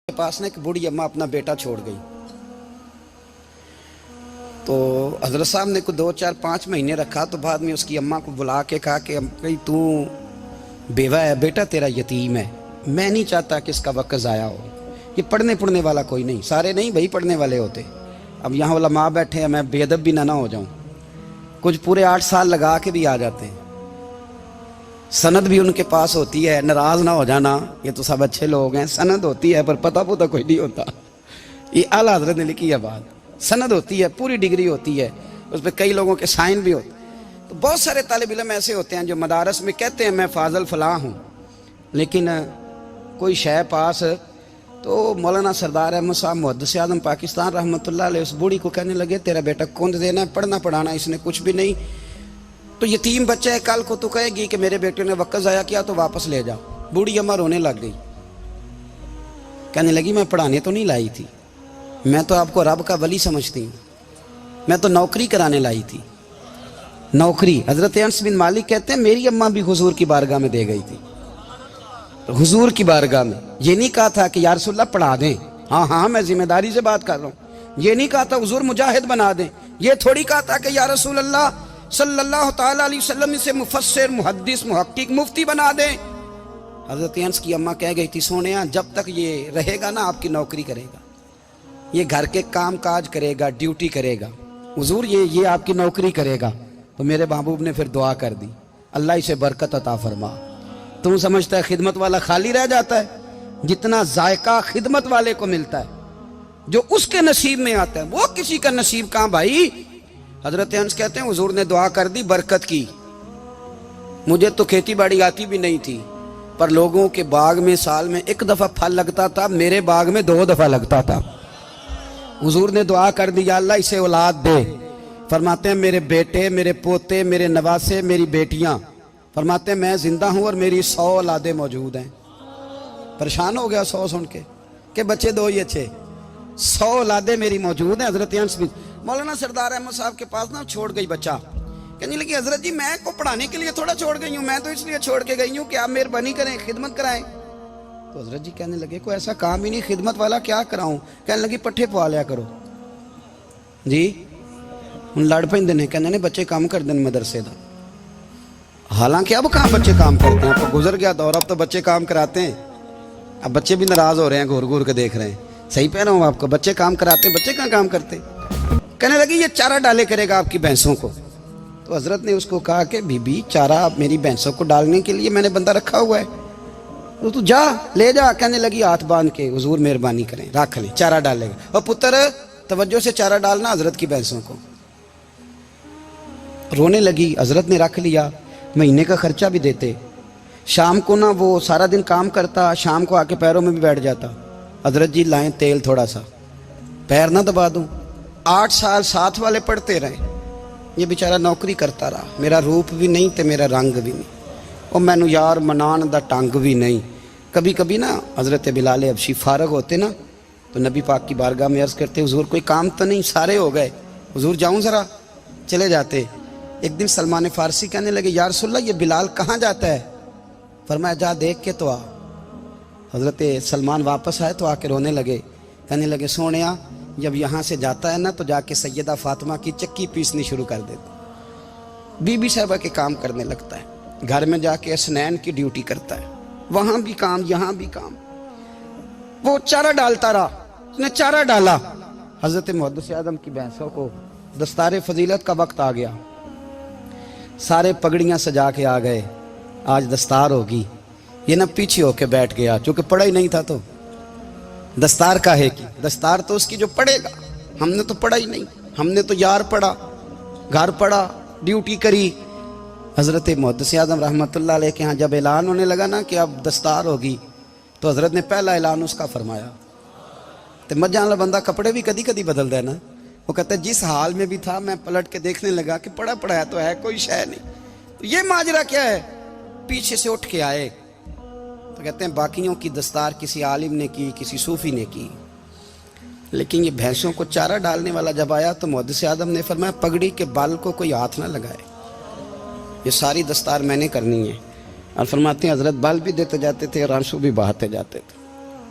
کے پاس نا ایک بوڑھی اماں اپنا بیٹا چھوڑ گئی، تو حضرت صاحب نے کو 2 4 5 مہینے رکھا، تو بعد میں اس کی اماں کو بلا کے کہا کہ تو بیوہ ہے، بیٹا تیرا یتیم ہے، میں نہیں چاہتا کہ اس کا وقت ضائع ہو، یہ پڑھنے والا کوئی نہیں، سارے نہیں بھائی پڑھنے والے ہوتے، اب یہاں علماء بیٹھے ہیں، میں بے ادب بھی نہ ہو جاؤں، کچھ پورے 8 سال لگا کے بھی آ جاتے ہیں، سند بھی ان کے پاس ہوتی ہے، ناراض نہ ہو جانا، یہ تو سب اچھے لوگ ہیں، سند ہوتی ہے پر پتہ کوئی نہیں ہوتا، یہ اعلیٰ حضرت نے لکھی ہے بات، سند ہوتی ہے، پوری ڈگری ہوتی ہے، اس پہ کئی لوگوں کے سائن بھی ہوتے ہیں، تو بہت سارے طالب علم ایسے ہوتے ہیں جو مدارس میں کہتے ہیں میں فاضل فلاں ہوں، لیکن کوئی شے پاس، تو مولانا سردار احمد صاحب محدث اعظم پاکستان رحمۃ اللہ علیہ اس بوڑھی کو کہنے لگے تیرا بیٹا کند دینا ہے، پڑھنا پڑھانا اس نے کچھ بھی نہیں، تو یتیم بچہ ہے، کل کو تو کہے گی کہ میرے بیٹے نے وقت ضائع کیا تو واپس لے جا۔ بوڑھی اماں رونے لگ گئی، کہنے لگی میں پڑھانے تو نہیں لائی تھی، میں تو آپ کو رب کا ولی سمجھتی ہوں، میں تو نوکری کرانے لائی تھی، نوکری۔ حضرت انس بن مالک کہتے ہیں میری اماں بھی حضور کی بارگاہ میں دے گئی تھی، حضور کی بارگاہ میں، یہ نہیں کہا تھا کہ یا رسول اللہ پڑھا دیں، ہاں میں ذمہ داری سے بات کر رہا ہوں، یہ نہیں کہا تھا حضور مجاہد بنا دیں، یہ تھوڑی کہا تھا کہ یا رسول اللہ صلی اللہ تعالیٰ علیہ وسلم سے مفسر محدث محقق مفتی بنا دیں۔ حضرت انس کی اماں کہہ گئی تھی سونیا جب تک یہ رہے گا نا آپ کی نوکری کرے گا، یہ گھر کے کام کاج کرے گا، ڈیوٹی کرے گا، حضور یہ آپ کی نوکری کرے گا۔ تو میرے محبوب نے پھر دعا کر دی اللہ اسے برکت عطا فرما۔ تم سمجھتا ہے خدمت والا خالی رہ جاتا ہے؟ جتنا ذائقہ خدمت والے کو ملتا ہے، جو اس کے نصیب میں آتا ہے، وہ کسی کا نصیب کہاں بھائی۔ حضرت انس کہتے ہیں حضور نے دعا کر دی برکت کی، مجھے تو کھیتی باڑی آتی بھی نہیں تھی، پر لوگوں کے باغ میں سال میں 1 دفعہ پھل لگتا تھا، میرے باغ میں 2 دفعہ لگتا تھا۔ حضور نے دعا کر دی یا اللہ اسے اولاد دے، فرماتے ہیں میرے بیٹے، میرے پوتے، میرے نواسے، میری بیٹیاں، فرماتے ہیں میں زندہ ہوں اور میری 100 اولادیں موجود ہیں۔ پریشان ہو گیا 100 سن کے کہ بچے 2 ہی اچھے، 100 اولادیں میری موجود ہیں۔ حضرت انس بن مولانا سردار احمد صاحب کے پاس نا چھوڑ گئی بچہ، کہنے لگی حضرت جی میں کو پڑھانے کے لیے تھوڑا چھوڑ گئی ہوں، میں تو اس لیے چھوڑ کے گئی ہوں کہ آپ مہربانی کریں خدمت کرائیں۔ تو حضرت جی کہنے لگے کوئی ایسا کام ہی نہیں، خدمت والا کیا کراؤں؟ کہنے لگی پٹھے پوا لیا کرو جی، ہن لڑ پیندے نے، کہنے نے بچے کام کر دیں مدرسے دا، حالانکہ اب کہاں بچے کام کرتے ہیں، اب تو گزر گیا دور، اب تو بچے کام کراتے ہیں، اب بچے بھی ناراض ہو رہے ہیں، گھور گھور کے دیکھ رہے ہیں، صحیح پہ رہا ہوں آپ کو، بچے کام کراتے ہیں، بچے کہاں کام کرتے ہیں۔ کہنے لگی یہ چارہ ڈالے کرے گا آپ کی بھینسوں کو۔ تو حضرت نے اس کو کہا کہ بی بی چارہ میری بھینسوں کو ڈالنے کے لیے میں نے بندہ رکھا ہوا ہے، تو جا لے جا۔ کہنے لگی ہاتھ باندھ کے حضور مہربانی کریں رکھ لیں، چارہ ڈالے گا، اور پتر توجہ سے چارہ ڈالنا حضرت کی بھینسوں کو۔ رونے لگی، حضرت نے رکھ لیا، مہینے کا خرچہ بھی دیتے، شام کو نا وہ سارا دن کام کرتا، شام کو آ کے پیروں میں بھی بیٹھ جاتا، حضرت جی لائیں تیل تھوڑا سا، پیر نہ دبا دوں۔ 8 سال ساتھ والے پڑھتے رہے، یہ بیچارہ نوکری کرتا رہا، میرا روپ بھی نہیں تے میرا رنگ بھی نہیں، اور مینو یار منان دا ٹنگ بھی نہیں۔ کبھی کبھی نا حضرت بلال حبشی فارغ ہوتے نا تو نبی پاک کی بارگاہ میں عرض کرتے حضور کوئی کام تو نہیں، سارے ہو گئے، حضور جاؤں ذرا، چلے جاتے۔ ایک دن سلمان فارسی کہنے لگے یا رسول اللہ یہ بلال کہاں جاتا ہے؟ فرمایا جا دیکھ کے تو آ۔ حضرت سلمان واپس آئے تو آ کے رونے لگے، کہنے لگے سونیا جب یہاں سے جاتا ہے نا تو جا کے سیدہ فاطمہ کی چکی پیسنی شروع کر دیتا، بی بی صاحبہ کے کام کرنے لگتا ہے، گھر میں جا کے اسنین کی ڈیوٹی کرتا ہے، وہاں بھی کام یہاں بھی کام۔ وہ چارہ ڈالتا رہا، اس نے چارہ ڈالا، حضرت محدث اعظم کی بھینسوں کو دستار فضیلت کا وقت آ گیا، سارے پگڑیاں سجا کے آ گئے، آج دستار ہوگی، یہ نہ پیچھے ہو کے بیٹھ گیا، چونکہ پڑھا ہی نہیں تھا تو دستار کاہے کی، دستار تو اس کی جو پڑھے گا، ہم نے تو پڑھا ہی نہیں، ہم نے تو یار پڑھا، گھر پڑھا، ڈیوٹی کری۔ حضرت محدث اعظم رحمۃ اللہ علیہ کے ہاں جب اعلان ہونے لگا نا کہ اب دستار ہوگی تو حضرت نے پہلا اعلان اس کا فرمایا، تو مت جان لا بندہ کپڑے بھی کدی کدی بدل دے نا، وہ کہتا ہے جس حال میں بھی تھا میں پلٹ کے دیکھنے لگا کہ پڑھا پڑھایا تو ہے کوئی شے نہیں، تو یہ ماجرا کیا ہے؟ پیچھے سے اٹھ کے آئے تو کہتے ہیں باقیوں کی دستار کسی عالم نے کی، کسی صوفی نے کی، لیکن یہ بھینسوں کو چارہ ڈالنے والا جب آیا تو محدث اعظم نے فرمایا پگڑی کے بال کو کوئی ہاتھ نہ لگائے، یہ ساری دستار میں نے کرنی ہے۔ اور فرماتے ہیں حضرت بال بھی دیتے جاتے تھے اور آنسو بھی بہاتے جاتے تھے۔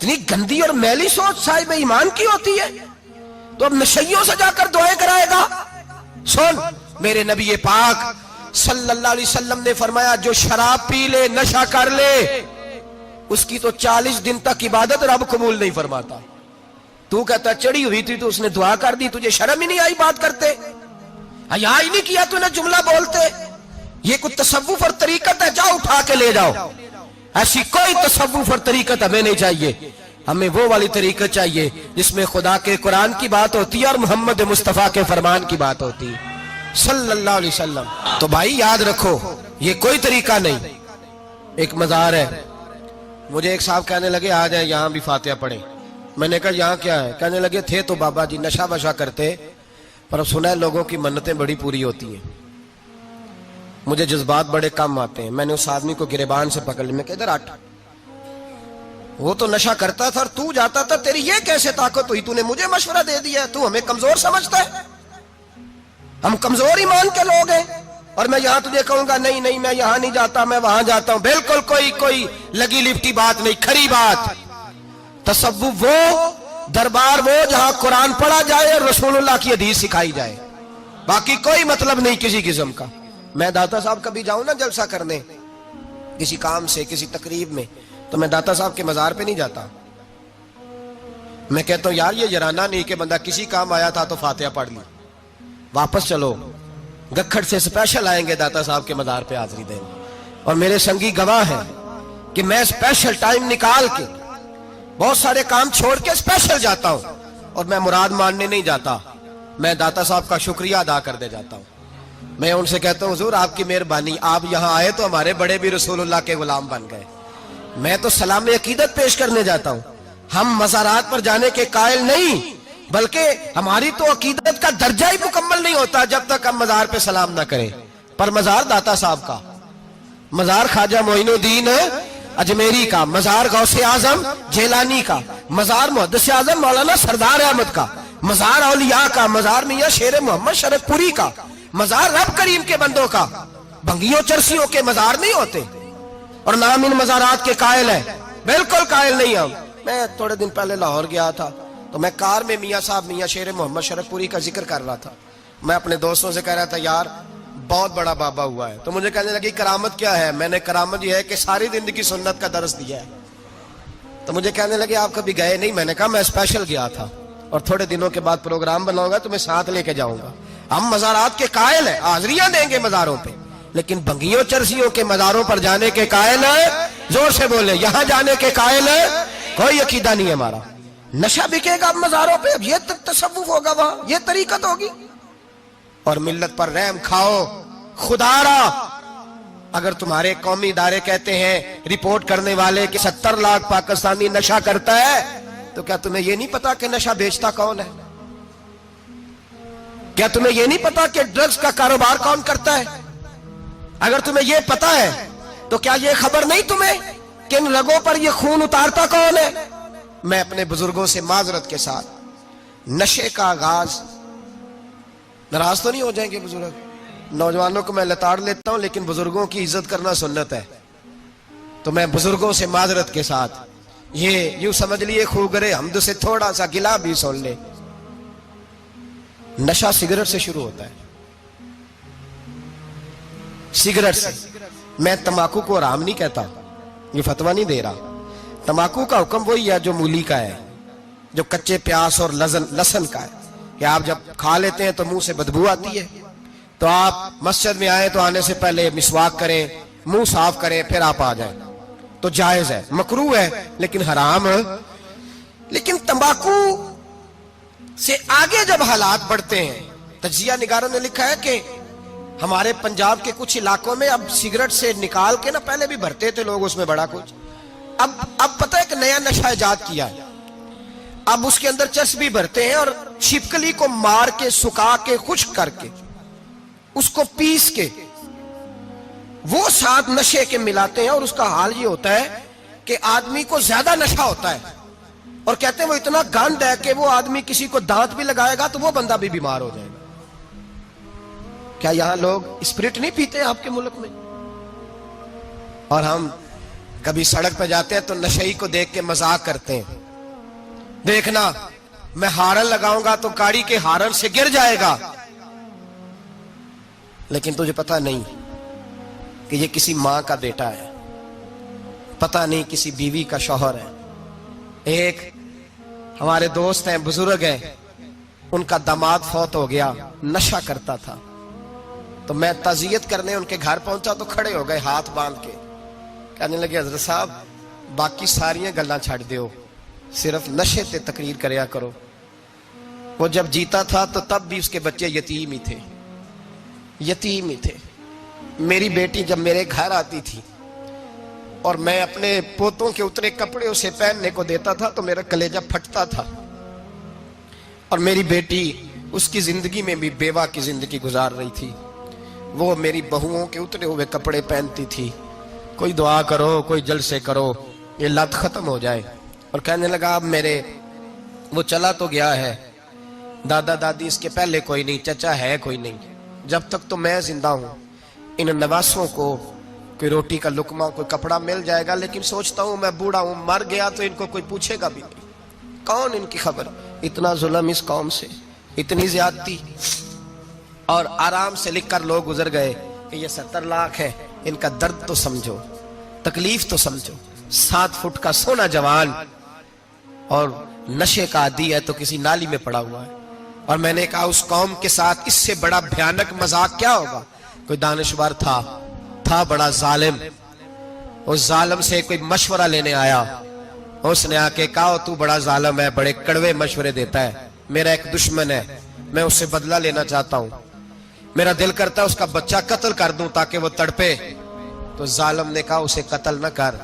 اتنی گندی اور میلی سوچ صاحب ایمان کی ہوتی ہے، تو اب نشیوں سے جا کر دعائیں کرائے گا؟ سن، میرے نبی پاک صلی اللہ علیہ وسلم نے فرمایا جو شراب پی لے، نشہ کر لے، اس کی تو 40 دن تک عبادت رب قبول نہیں فرماتا۔ تو کہتا چڑی ہوئی تھی تو اس نے دعا کر دی، تجھے شرم ہی نہیں آئی بات کرتے؟ حیا ہی نہیں کیا تو نے جملہ بولتے؟ یہ کوئی تصوف اور طریقت ہے؟ جاؤ اٹھا کے لے جاؤ۔ ایسی کوئی تصوف اور طریقت ہمیں نہیں چاہیے، ہمیں وہ والی طریقت چاہیے جس میں خدا کے قرآن کی بات ہوتی ہے اور محمد مصطفیٰ کے فرمان کی بات ہوتی ہے صلی اللہ علیہ وسلم۔ تو بھائی یاد رکھو، یہ کوئی طریقہ نہیں۔ ایک مزار ہے، مجھے ایک صاحب کہنے لگے آ جائیں یہاں بھی فاتحہ پڑھیں۔ میں نے کہا یہاں کیا ہے؟ کہنے لگے تھے تو بابا جی نشہ وشہ کرتے، پر اب سنا ہے لوگوں کی منتیں بڑی پوری ہوتی ہیں۔ مجھے جذبات بڑے کم آتے ہیں۔ میں نے اس آدمی کو گریبان سے پکڑ لیا، میں کہ ادھر ہٹ، وہ تو نشہ کرتا تھا اور تو جاتا تھا، تیری یہ کیسے طاقت ہوئی؟ تو نے مجھے مشورہ دے دیا، تو ہمیں کمزور سمجھتا ہے؟ ہم کمزور ایمان کے لوگ ہیں، اور میں یہاں تجھے کہوں گا نہیں نہیں میں یہاں نہیں جاتا، میں وہاں جاتا ہوں۔ بالکل کوئی لگی لپٹی بات نہیں، کھری بات۔ تصوف وہ، دربار وہ جہاں قرآن پڑھا جائے اور رسول اللہ کی حدیث سکھائی جائے، باقی کوئی مطلب نہیں کسی قسم کا۔ میں داتا صاحب کبھی جاؤں نا جلسہ کرنے کسی کام سے، کسی تقریب میں، تو میں داتا صاحب کے مزار پہ نہیں جاتا۔ میں کہتا ہوں یار یہ جرانہ نہیں کہ بندہ کسی کام آیا تھا تو فاتحہ پڑھ لی، واپس چلو، گکھڑ سے سپیشل آئیں گے داتا صاحب کے مزار پہ حاضری دیں۔ اور میرے سنگی گواہ ہیں کہ میں سپیشل ٹائم نکال کے بہت سارے کام چھوڑ کے سپیشل جاتا ہوں، اور میں مراد ماننے نہیں جاتا، میں داتا صاحب کا شکریہ ادا کر دے جاتا ہوں۔ میں ان سے کہتا ہوں حضور آپ کی مہربانی، آپ یہاں آئے تو ہمارے بڑے بھی رسول اللہ کے غلام بن گئے۔ میں تو سلام عقیدت پیش کرنے جاتا ہوں، ہم مزارات پر جانے کے قائل نہیں، بلکہ ہماری تو عقیدت کا درجہ ہی مکمل نہیں ہوتا جب تک ہم مزار پہ سلام نہ کریں۔ پر مزار داتا صاحب کا، مزار خواجہ معین الدین اجمیری کا، مزار غوث اعظم جیلانی کا، مزار محدث اعظم مولانا سردار احمد کا، مزار اولیاء کا، مزار میاں شیر محمد شرف پوری کا، مزار رب کریم کے بندوں کا۔ بھنگیوں چرسیوں کے مزار نہیں ہوتے، اور نام ان مزارات کے قائل ہے، بالکل قائل نہیں ہم۔ میں تھوڑے دن پہلے لاہور گیا تھا، تو میں کار میں میاں صاحب میاں شیر محمد شرف پوری کا ذکر کر رہا تھا۔ میں اپنے دوستوں سے کہہ رہا تھا یار بہت بڑا بابا ہوا ہے، تو مجھے کہنے لگی کرامت کیا ہے؟ میں نے کرامت یہ ہے کہ ساری زندگی سنت کا درس دیا ہے۔ تو مجھے کہنے لگے آپ کبھی گئے نہیں؟ میں نے کہا میں اسپیشل گیا تھا، اور تھوڑے دنوں کے بعد پروگرام بناؤں گا تو میں ساتھ لے کے جاؤں گا۔ ہم مزارات کے قائل ہیں، حاضریاں دیں گے مزاروں پہ، لیکن بھنگیوں چرسیوں کے مزاروں پر جانے کے قائل ہیں؟ زور سے بولے، یہاں جانے کے قائل ہیں؟ کوئی عقیدہ نہیں ہے ہمارا۔ نشہ بکے گا مزاروں پہ، اب یہ تصوف ہوگا وہاں، یہ طریقت ہوگی؟ اور ملت پر رحم کھاؤ خدا را۔ اگر تمہارے قومی ادارے کہتے ہیں رپورٹ کرنے والے کہ 70 لاکھ پاکستانی نشہ کرتا ہے، تو کیا تمہیں یہ نہیں پتا کہ نشہ بیچتا کون ہے؟ کیا تمہیں یہ نہیں پتا کہ ڈرگز کا کاروبار کون کرتا ہے؟ اگر تمہیں یہ پتا ہے تو کیا یہ خبر نہیں تمہیں کہ ان رگوں پر یہ خون اتارتا کون ہے؟ میں اپنے بزرگوں سے معذرت کے ساتھ، نشے کا آغاز، ناراض تو نہیں ہو جائیں گے بزرگ، نوجوانوں کو میں لتاڑ لیتا ہوں لیکن بزرگوں کی عزت کرنا سنت ہے، تو میں بزرگوں سے معذرت کے ساتھ یہ یوں سمجھ لیے خوگرے حمد سے تھوڑا سا گلا بھی سن لے۔ نشہ سگریٹ سے شروع ہوتا ہے، سگریٹ سے۔ میں تمباکو کو حرام نہیں کہتا، یہ فتویٰ نہیں دے رہا۔ تمباکو کا حکم وہی ہے جو مولی کا ہے، جو کچے پیاز اور لہسن کا ہے، کہ آپ جب کھا لیتے ہیں تو منہ سے بدبو آتی ہے، تو آپ مسجد میں آئیں تو آنے سے پہلے مسواک کریں، منہ صاف کریں، پھر آپ آ جائیں، تو جائز ہے، مکروہ ہے لیکن حرام ہے۔ لیکن تمباکو سے آگے جب حالات بڑھتے ہیں، تجزیہ نگاروں نے لکھا ہے کہ ہمارے پنجاب کے کچھ علاقوں میں اب سگریٹ سے نکال کے نا، پہلے بھی بھرتے تھے لوگ اس میں بڑا کچھ، اب پتہ ہے کہ نیا نشہ ایجاد کیا ہے، اب اس کے اندر چربی بھرتے ہیں اور چھپکلی کو مار کے، سکھا کے، خشک کر کے، اس کو پیس کے وہ ساتھ نشے کے ملاتے ہیں، اور اس کا حال یہ ہوتا ہے کہ آدمی کو زیادہ نشہ ہوتا ہے، اور کہتے ہیں وہ اتنا گند ہے کہ وہ آدمی کسی کو دانت بھی لگائے گا تو وہ بندہ بھی بیمار ہو جائے گا۔ کیا یہاں لوگ اسپرٹ نہیں پیتے آپ کے ملک میں؟ اور ہم کبھی سڑک پہ جاتے ہیں تو نشئی کو دیکھ کے مذاق کرتے ہیں، دیکھنا میں ہارن لگاؤں گا تو گاڑی کے ہارن سے گر جائے گا، لیکن تجھے پتہ نہیں کہ یہ کسی ماں کا بیٹا ہے، پتہ نہیں کسی بیوی کا شوہر ہے۔ ایک ہمارے دوست ہیں، بزرگ ہیں، ان کا داماد فوت ہو گیا، نشہ کرتا تھا، تو میں تعزیت کرنے ان کے گھر پہنچا تو کھڑے ہو گئے ہاتھ باندھ کے، کہنے لگے حضرت صاحب باقی ساریاں گلاں چھڑ دیو، صرف نشے تے تقریر کریا کرو۔ وہ جب جیتا تھا تو تب بھی اس کے بچے یتیم ہی تھے، یتیم ہی تھے۔ میری بیٹی جب میرے گھر آتی تھی اور میں اپنے پوتوں کے اتنے کپڑے اسے پہننے کو دیتا تھا تو میرا کلیجہ پھٹتا تھا، اور میری بیٹی اس کی زندگی میں بھی بیوہ کی زندگی گزار رہی تھی، وہ میری بہوؤں کے اترے ہوئے کپڑے پہنتی تھی۔ کوئی دعا کرو، کوئی جلسے کرو، یہ لت ختم ہو جائے۔ اور کہنے لگا اب میرے وہ چلا تو گیا ہے، دادا دادی اس کے پہلے کوئی نہیں، چچا ہے کوئی نہیں، جب تک تو میں زندہ ہوں ان نواسوں کو کوئی روٹی کا لقمہ، کوئی کپڑا مل جائے گا، لیکن سوچتا ہوں میں بوڑھا ہوں، مر گیا تو ان کو کوئی پوچھے گا بھی نہیں، کون ان کی خبر۔ اتنا ظلم اس قوم سے، اتنی زیادتی، اور آرام سے لکھ کر لوگ گزر گئے کہ یہ 70 لاکھ ہے، ان کا درد تو سمجھو، تکلیف تو سمجھو۔ 7 فٹ کا سونا جوان اور نشے کا عادی ہے تو کسی نالی میں پڑا ہوا ہے۔ اور میں نے کہا اس قوم کے ساتھ اس سے بڑا بھیانک مذاق کیا ہوگا۔ کوئی دانشور تھا بڑا ظالم، اس ظالم سے کوئی مشورہ لینے آیا، اس نے آ کے کہا تو بڑا ظالم ہے، بڑے کڑوے مشورے دیتا ہے، میرا ایک دشمن ہے، میں اس سے بدلہ لینا چاہتا ہوں، میرا دل کرتا ہے اس کا بچہ قتل کر دوں تاکہ وہ تڑپے۔ تو ظالم نے کہا اسے قتل نہ کر،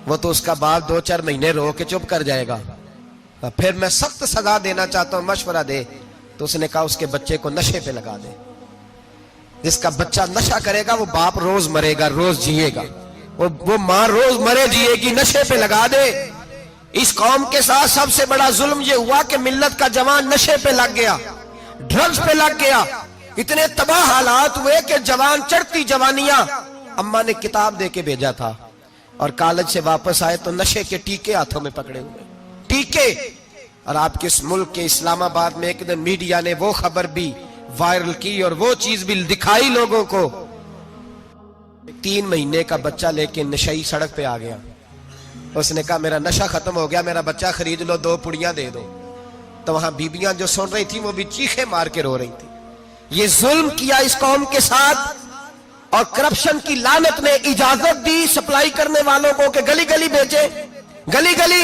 وہ تو اس کا باپ 2-4 مہینے رو کے چپ کر جائے گا، پھر میں سخت سزا دینا چاہتا ہوں، مشورہ دے۔ تو اس نے کہا اس کے بچے کو نشے پہ لگا دے، جس کا بچہ نشہ کرے گا وہ باپ روز مرے گا، روز جیے گا، وہ ماں روز مرے جیے گی، نشے پہ لگا دے۔ اس قوم کے ساتھ سب سے بڑا ظلم یہ ہوا کہ ملت کا جوان نشے پہ لگ گیا، ڈرگز پہ لگ گیا، اتنے تباہ حالات ہوئے کہ جوان چڑھتی جوانیاں، اماں نے کتاب دے کے بھیجا تھا، اور کالج سے واپس آئے تو نشے کے ٹیکے ہاتھوں میں پکڑے ہوئے، ٹیکے۔ اور آپ کے اس ملک کے اسلام آباد میں ایک دن میڈیا نے وہ خبر بھی وائرل کی اور وہ چیز بھی دکھائی لوگوں کو، 3 مہینے کا بچہ لے کے نشئی سڑک پہ آ گیا، اس نے کہا میرا نشہ ختم ہو گیا، میرا بچہ خرید لو، 2 پڑیاں دے دو۔ تو وہاں بیبیاں جو سن رہی تھیں وہ بھی چیخیں مار کے رو رہی تھیں۔ یہ ظلم کیا اس قوم کے ساتھ، اور کرپشن کی لعنت نے اجازت دی سپلائی کرنے والوں کو کہ گلی گلی بیچے، گلی گلی۔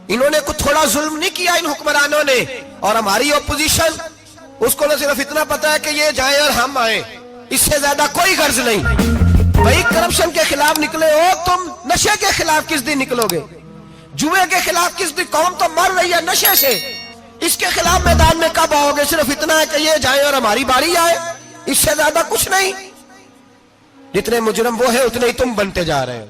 انہوں نے کچھ تھوڑا ظلم نہیں کیا ان حکمرانوں نے، اور ہماری اپوزیشن اس کو نہ صرف اتنا پتا ہے کہ یہ جائیں اور ہم آئیں، اس سے زیادہ کوئی غرض نہیں۔ بھائی کرپشن کے خلاف نکلے ہو تم، نشے کے خلاف کس دن نکلو گے؟ جوئے کے خلاف کس دن؟ قوم تو مر رہی ہے نشے سے، اس کے خلاف میدان میں کب آؤ گے؟ صرف اتنا ہے کہ یہ جائیں اور ہماری باری آئے، اس سے زیادہ کچھ نہیں۔ جتنے مجرم وہ ہیں اتنے ہی تم بنتے جا رہے ہو۔